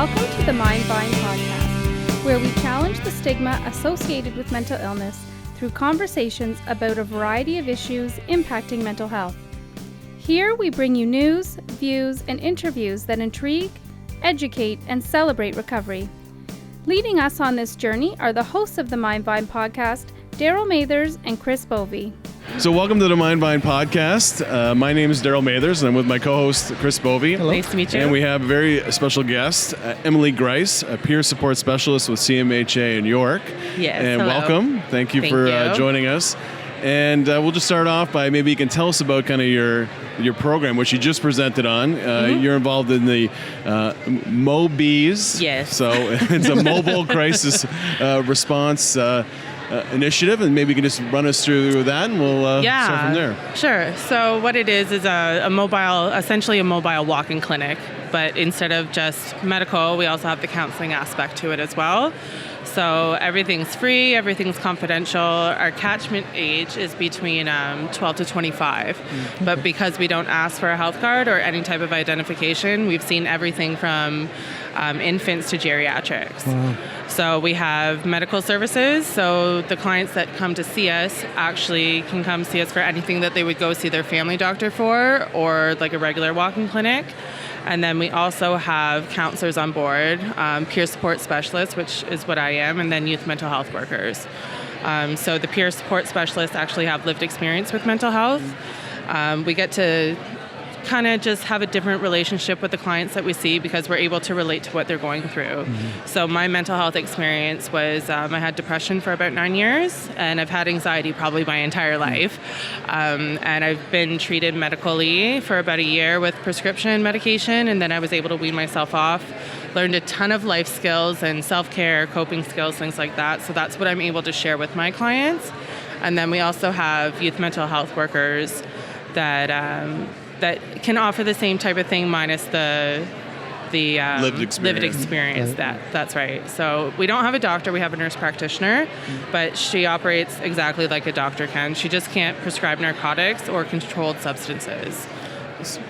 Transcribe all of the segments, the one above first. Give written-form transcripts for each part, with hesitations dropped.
Welcome to the MindVine podcast, where we challenge the stigma associated with mental illness through conversations about a variety of issues impacting mental health. Here we bring you news, views, and interviews that intrigue, educate, and celebrate recovery. Leading us on this journey are the hosts of the MindVine podcast, Darryl Mathers and Chris Bovie. So welcome to the MindVine podcast. My name is Darryl Mathers, and I'm with my co-host, Chris Bovie. Hello. Nice to meet you. And we have a very special guest, Emily Grice, a peer support specialist with CMHA in York. Yes, and hello. Welcome. Thank you for joining us. And we'll just start off by maybe you can tell us about kind of your program, which you just presented on. You're involved in the MOBYSS. Yes. So it's a mobile crisis response initiative, and maybe you can just run us through that, and we'll start from there. Sure. So what it is essentially a mobile walk-in clinic, but instead of just medical, we also have the counseling aspect to it as well. So everything's free, everything's confidential. Our catchment age is between 12 to 25. But because we don't ask for a health card or any type of identification, we've seen everything from infants to geriatrics. Wow. So we have medical services. So the clients that come to see us actually can come see us for anything that they would go see their family doctor for, or like a regular walk-in clinic. And then we also have counselors on board, peer support specialists, which is what I am, and then youth mental health workers. So the peer support specialists actually have lived experience with mental health. We get to kind of just have a different relationship with the clients that we see because we're able to relate to what they're going through. So my mental health experience was I had depression for about 9 years, and I've had anxiety probably my entire life. And I've been treated medically for about a year with prescription medication, and then I was able to wean myself off, learned a ton of life skills and self-care, coping skills, things like that. So that's what I'm able to share with my clients. And then we also have youth mental health workers that can offer the same type of thing minus the lived experience. Right. That's right. So we don't have a doctor, we have a nurse practitioner, but she operates exactly like a doctor can. She just can't prescribe narcotics or controlled substances.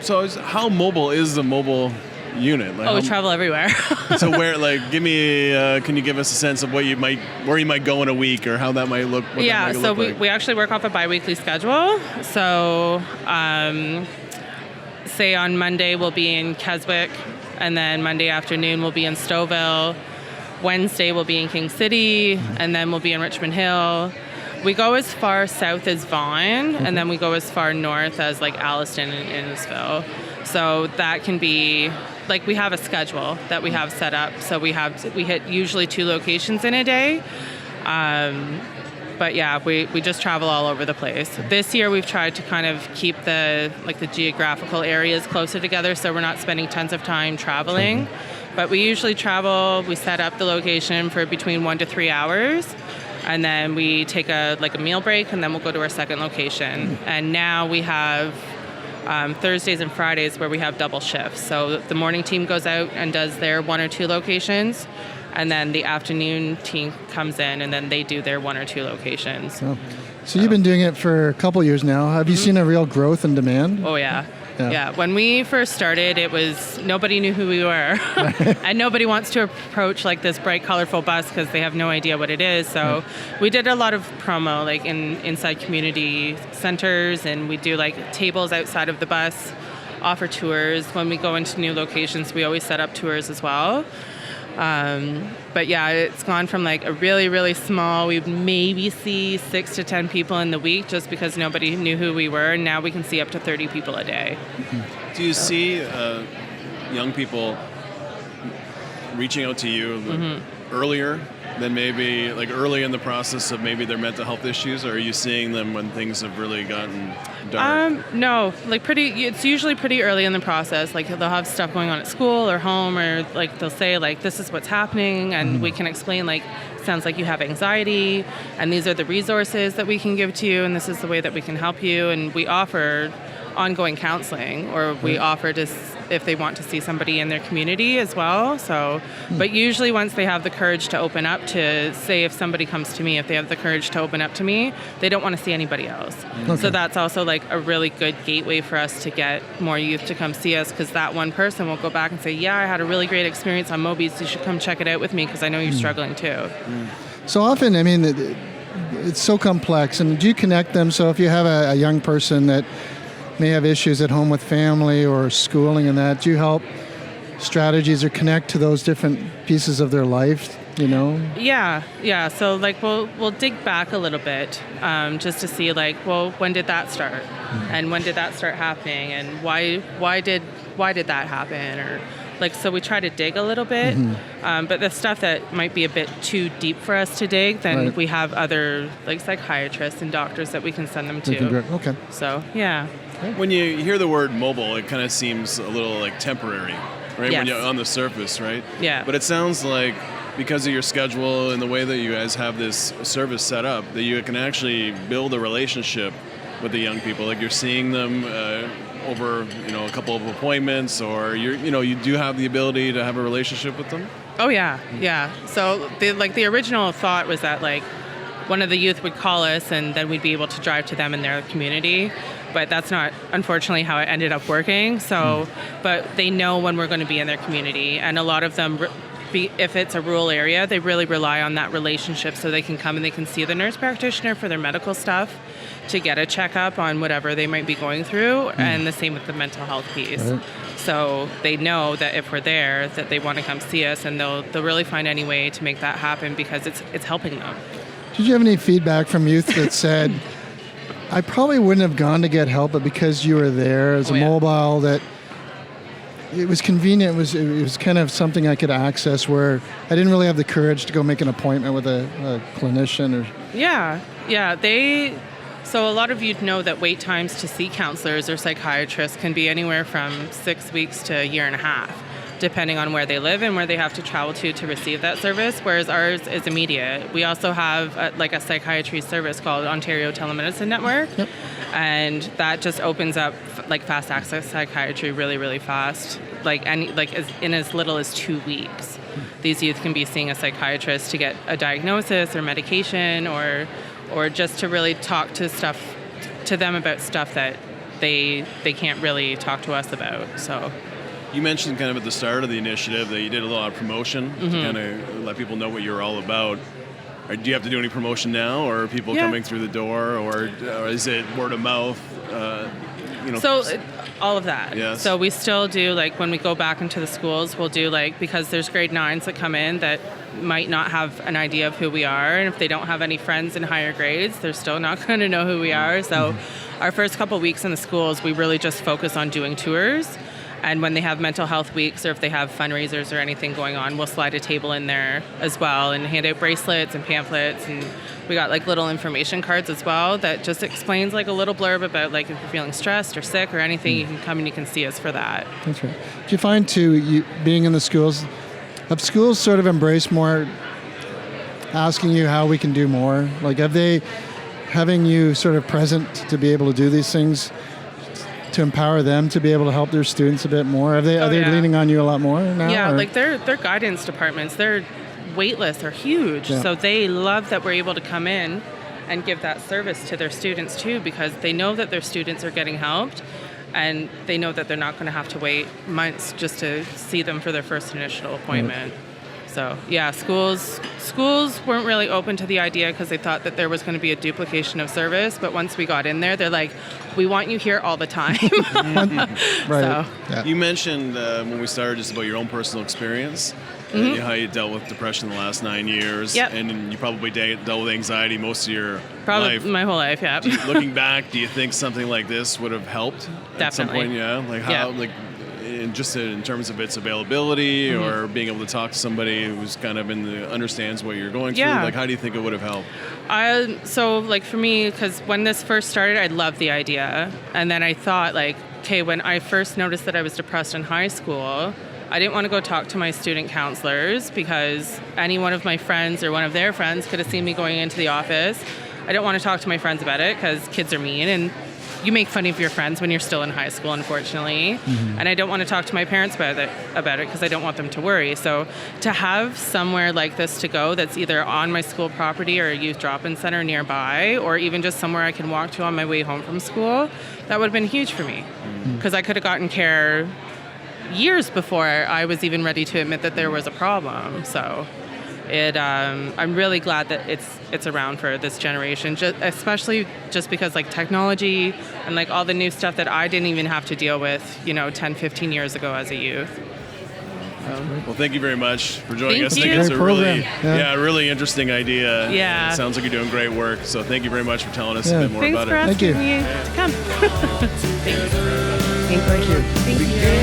So how mobile is the mobile unit? We travel everywhere. So where, can you give us a sense of where you might go in a week, or how that might look? We actually work off a bi-weekly schedule. So say on Monday we'll be in Keswick, and then Monday afternoon we'll be in Stouffville. Wednesday we'll be in King City, and then we'll be in Richmond Hill. We go as far south as Vaughan, and then we go as far north as Alliston and Innisfil. So that can be, we have a schedule that we have set up. So we hit usually 2 locations in a day. But yeah, we just travel all over the place. This year we've tried to kind of keep the geographical areas closer together, so we're not spending tons of time traveling. But we usually travel, we set up the location for between 1 to 3 hours, and then we take a meal break, and then we'll go to our second location. And now we have Thursdays and Fridays where we have double shifts. So the morning team goes out and does their 1 or 2 locations, and then the afternoon team comes in and then they do their 1 or 2 locations. Oh. So you've been doing it for a couple years now. Have you seen a real growth in demand? Oh, yeah. Yeah. When we first started, it was nobody knew who we were. And nobody wants to approach this bright, colorful bus because they have no idea what it is. So we did a lot of promo inside community centers, and we do tables outside of the bus, offer tours. When we go into new locations, we always set up tours as well. But yeah, it's gone from a really, really small, we would maybe see 6 to 10 people in the week just because nobody knew who we were, and now we can see up to 30 people a day. Do you see young people reaching out to you earlier than maybe early in the process of maybe their mental health issues, or are you seeing them when things have really gotten dark? No, it's usually pretty early in the process. They'll have stuff going on at school or home, or they'll say this is what's happening, and we can explain sounds like you have anxiety, and these are the resources that we can give to you, and this is the way that we can help you. And we offer ongoing counseling, or we offer to if they want to see somebody in their community as well. So, but usually once they have the courage to open up to, say if somebody comes to me, if they have the courage to open up to me, they don't want to see anybody else. So that's also like a really good gateway for us to get more youth to come see us, because that one person will go back and say, yeah, I had a really great experience on MOBYSS. You should come check it out with me because I know you're struggling too. So often, I mean, it's so complex. And do you connect them? So if you have a young person that may have issues at home with family or schooling and that, do you help strategies or connect to those different pieces of their life, you know? Yeah. So like we'll dig back a little bit just to see like, well, when did that start? And when did that start happening? And why did that happen? Or like, so we try to dig a little bit, but the stuff that might be a bit too deep for us to dig, then we have other like psychiatrists and doctors that we can send them to. Okay. So, yeah. When you hear the word mobile, it kind of seems a little like temporary, right? Yes. When you're on the surface, right? Yeah. But it sounds like because of your schedule and the way that you guys have this service set up, that you can actually build a relationship with the young people. Like you're seeing them over, a couple of appointments, or you do have the ability to have a relationship with them. Oh yeah. So the original thought was that like one of the youth would call us and then we'd be able to drive to them in their community. But that's not, unfortunately, how it ended up working. So, but they know when we're going to be in their community. And a lot of them, if it's a rural area, they really rely on that relationship so they can come and they can see the nurse practitioner for their medical stuff, to get a checkup on whatever they might be going through. And the same with the mental health piece. Right. So they know that if we're there, that they want to come see us, and they'll really find any way to make that happen because it's helping them. Did you have any feedback from youth that said, I probably wouldn't have gone to get help, but because you were there as a mobile, that it was convenient, it was kind of something I could access where I didn't really have the courage to go make an appointment with a clinician? So a lot of you'd know that wait times to see counselors or psychiatrists can be anywhere from 6 weeks to a year and a half, depending on where they live and where they have to travel to receive that service, whereas ours is immediate. We also have a psychiatry service called Ontario Telemedicine Network, and that just opens up like fast access psychiatry really, really fast, in as little as 2 weeks. These youth can be seeing a psychiatrist to get a diagnosis or medication, or just to really talk to them about stuff that they can't really talk to us about. So. You mentioned kind of at the start of the initiative that you did a lot of promotion to kind of let people know what you're all about. Do you have to do any promotion now, or are people coming through the door, or is it word of mouth? So all of that. Yes. So we still do, like when we go back into the schools, we'll do because there's grade 9s that come in that might not have an idea of who we are, and if they don't have any friends in higher grades, they're still not going to know who we are. So our first couple weeks in the schools, we really just focus on doing tours. And when they have mental health weeks, or if they have fundraisers or anything going on, we'll slide a table in there as well and hand out bracelets and pamphlets. And we got little information cards as well that just explains a little blurb about if you're feeling stressed or sick or anything, you can come and you can see us for that. That's right. Do you find you being in the schools, have schools sort of embraced more asking you how we can do more? Have they having you sort of present to be able to do these things, to empower them to be able to help their students a bit more? Are they leaning on you a lot more now? Yeah, their guidance departments, their wait lists are huge. So they love that we're able to come in and give that service to their students too, because they know that their students are getting helped, and they know that they're not going to have to wait months just to see them for their first initial appointment. So yeah, schools weren't really open to the idea because they thought that there was going to be a duplication of service. But once we got in there, they're like, we want you here all the time. Right. So. You mentioned when we started just about your own personal experience, how you dealt with depression the last 9 years. Yep. And you probably dealt with anxiety most of your life. My whole life, yeah. Looking back, do you think something like this would have helped at some point? Yeah. In terms of its availability or being able to talk to somebody who's kind of understands what you're going through. How do you think it would have helped? So for me, because when this first started, I loved the idea. And then I thought when I first noticed that I was depressed in high school, I didn't want to go talk to my student counselors because any one of my friends or one of their friends could have seen me going into the office. I didn't want to talk to my friends about it because kids are mean, and you make fun of your friends when you're still in high school, unfortunately. And I don't want to talk to my parents about it because I don't want them to worry. So to have somewhere like this to go that's either on my school property or a youth drop-in center nearby, or even just somewhere I can walk to on my way home from school, that would have been huge for me. Because I could have gotten care years before I was even ready to admit that there was a problem. So I'm really glad that it's around for this generation, especially just because like technology and like all the new stuff that I didn't even have to deal with, 10, 15 years ago as a youth. Well, thank you very much for joining us. I Thank think you. it's a really, Program. really interesting idea. Yeah. It sounds like you're doing great work. So thank you very much for telling us a bit more Thanks about for it. asking Thank you. me to come. Thanks. Thank you. Thank you.